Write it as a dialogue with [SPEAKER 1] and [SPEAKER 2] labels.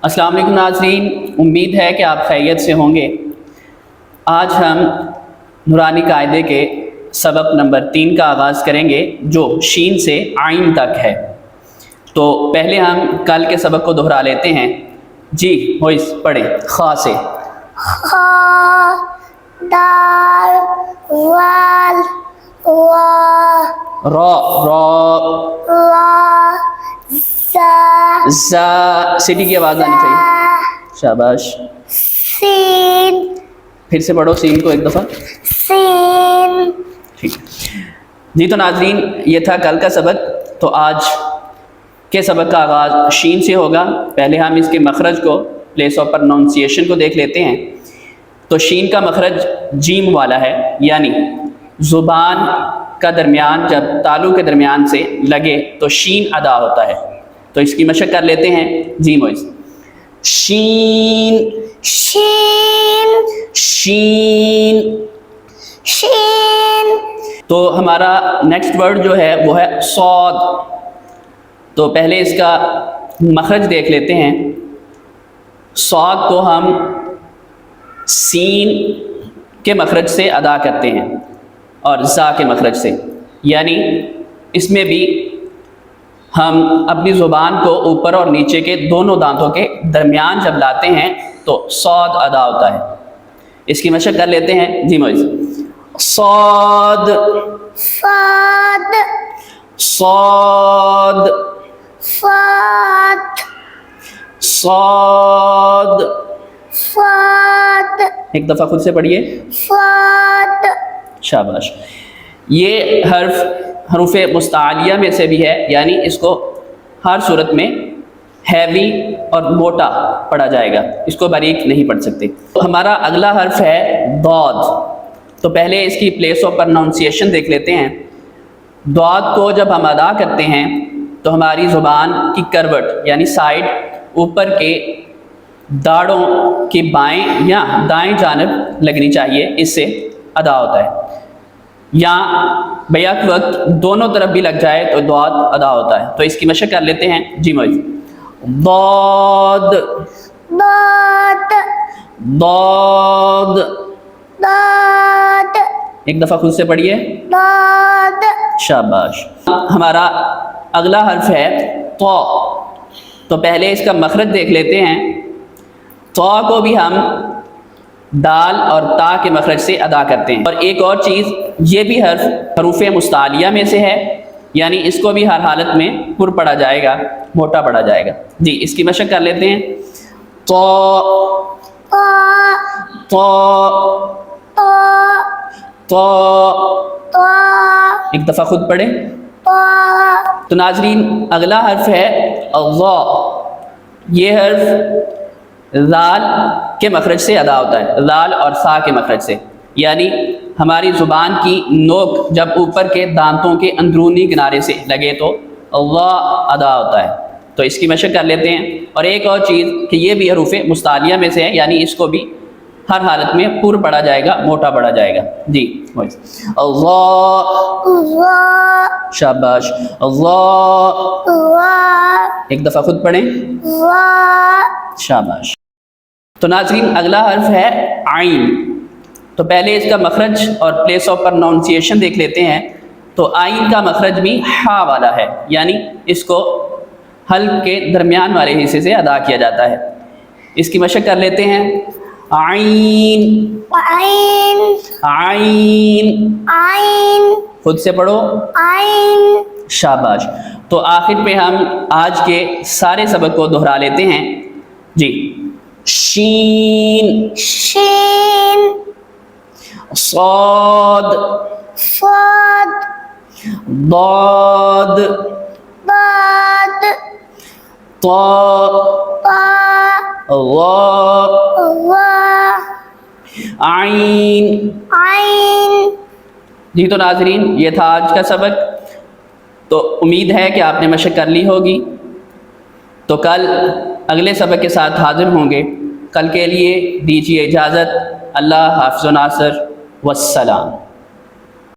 [SPEAKER 1] अस्सलाम वालेकुम नाज़रीन, उम्मीद है कि आप खैरियत से होंगे। आज हम नूरानी कायदे के सबक नंबर 3 का आगाज़ करेंगे जो शीन से आइन तक है। तो पहले हम कल के सबक को दोहरा लेते हैं। जी होइस पढ़ें। खा से
[SPEAKER 2] खा, दाल, वाल, वा,
[SPEAKER 1] रॉ
[SPEAKER 2] वा,
[SPEAKER 1] ज़ा सीटी की आवाज़ आनी चाहिए। शाबाश।
[SPEAKER 2] सीन,
[SPEAKER 1] फिर से पढ़ो सीन को एक दफ़ा।
[SPEAKER 2] सीन।
[SPEAKER 1] ठीक जी। तो नाज़रीन, ये था कल का सबक। तो आज के सबक का आगाज़ शीन से होगा। पहले हम इसके मखरज को, प्लेस ऑफ प्रोनाउंसिएशन को देख लेते हैं। तो शीन का मखरज जीम वाला है, यानी ज़ुबान का दरमियान जब तालु के दरमियान से लगे तो शीन अदा होता है। तो इसकी मशक कर लेते हैं। जी मोइस। शीन,
[SPEAKER 2] शीन,
[SPEAKER 1] शीन।
[SPEAKER 2] शीन।
[SPEAKER 1] तो हमारा नेक्स्ट वर्ड जो है वो है सौद। तो पहले इसका मखरज देख लेते हैं। सौद को हम सीन के मखरज से अदा करते हैं और ज़ा के मखरज से, यानी इसमें भी हम अपनी ज़ुबान को ऊपर और नीचे के दोनों दांतों के दरमियान जब लाते हैं तो सौद अदा होता है। इसकी मशक कर लेते हैं। जी मोइस। सौद,
[SPEAKER 2] फाद,
[SPEAKER 1] सौद,
[SPEAKER 2] फाद,
[SPEAKER 1] सौद।
[SPEAKER 2] फाद,
[SPEAKER 1] एक दफ़ा खुद से पढ़िए।
[SPEAKER 2] फाद।
[SPEAKER 1] शाबाश। ये हरूफ़े मुस्तालिया में से भी है, यानी इसको हर सूरत में हैवी और मोटा पढ़ा जाएगा, इसको बारीक नहीं पढ़ सकते। तो हमारा अगला हर्फ है दौद। तो पहले इसकी प्लेस ऑफ प्रोनाउंसिएशन देख लेते हैं। दौद को जब हम अदा करते हैं तो हमारी ज़ुबान की करवट यानी साइड ऊपर के दाढ़ों की बाएं या दाएं जानब लगनी चाहिए, इससे अदा होता है। या बैक वक्त दोनों तरफ भी लग जाए तो दौद अदा होता है। तो इसकी मशक कर लेते हैं। जी मोइस। दौद,
[SPEAKER 2] दाद,
[SPEAKER 1] दौद।
[SPEAKER 2] दाद,
[SPEAKER 1] एक दफ़ा खुद से पढ़िए।
[SPEAKER 2] दाद।
[SPEAKER 1] शाबाश। हमारा अगला हर्फ है तो। तो पहले इसका मखरज देख लेते हैं। तो को भी हम दाल और ता के मखरज से अदा करते हैं। और एक और चीज़, ये भी हरूफ़े मुस्तालिया में से है, यानी इसको भी हर हालत में पुर पढ़ा जाएगा, मोटा पढ़ा जाएगा। जी, इसकी मशक कर लेते हैं। तो, तो, तो। एक दफ़ा खुद पढ़े। तो नाजरीन, अगला हर्फ है अज़ा। ये हर्फ ज़ाल के मखरज से अदा होता है, ज़ाल और सा के मखरज से, यानी हमारी ज़ुबान की नोक जब ऊपर के दांतों के अंदरूनी किनारे से लगे तो अल्लाह अदा होता है। तो इसकी मशक कर लेते हैं। और एक और चीज़ कि ये भी हरूफ़े मुस्तालिया में से है, यानी इसको भी हर हालत में पुर पढ़ा जाएगा, मोटा पढ़ा जाएगा। जी अल्लाह। शाबाश। अल्लाह। एक दफ़ा खुद पढ़ें। शाबाश। तो नाज़रीन, अगला हर्फ है आइन। तो पहले इसका मखरज और प्लेस ऑफ प्रोनाउंसिएशन देख लेते हैं। तो आइन का मखरज भी हा वाला है, यानी इसको हल्क के दरमियान वाले हिस्से से अदा किया जाता है। इसकी मशक कर लेते हैं। आइन,
[SPEAKER 2] आइन,
[SPEAKER 1] आइन।
[SPEAKER 2] आइन,
[SPEAKER 1] खुद से पढ़ो।
[SPEAKER 2] आइन।
[SPEAKER 1] शाबाश। तो आखिर पे हम आज के सारे सबक को दोहरा लेते हैं। जी। शीन,
[SPEAKER 2] शीन,
[SPEAKER 1] सौद,
[SPEAKER 2] फाद,
[SPEAKER 1] दौद,
[SPEAKER 2] दाद,
[SPEAKER 1] तो,
[SPEAKER 2] ता,
[SPEAKER 1] अल्लाह,
[SPEAKER 2] वा,
[SPEAKER 1] आइन।
[SPEAKER 2] आइन।
[SPEAKER 1] जी। तो नाजरीन, ये था आज का सबक। तो उम्मीद है कि आपने मशक कर ली होगी। तो कल अगले सबक के साथ हाजिर होंगे। कल के लिए दीजिए इजाज़त। अल्लाह हाफ़िज़ व नासर। वस्सलाम।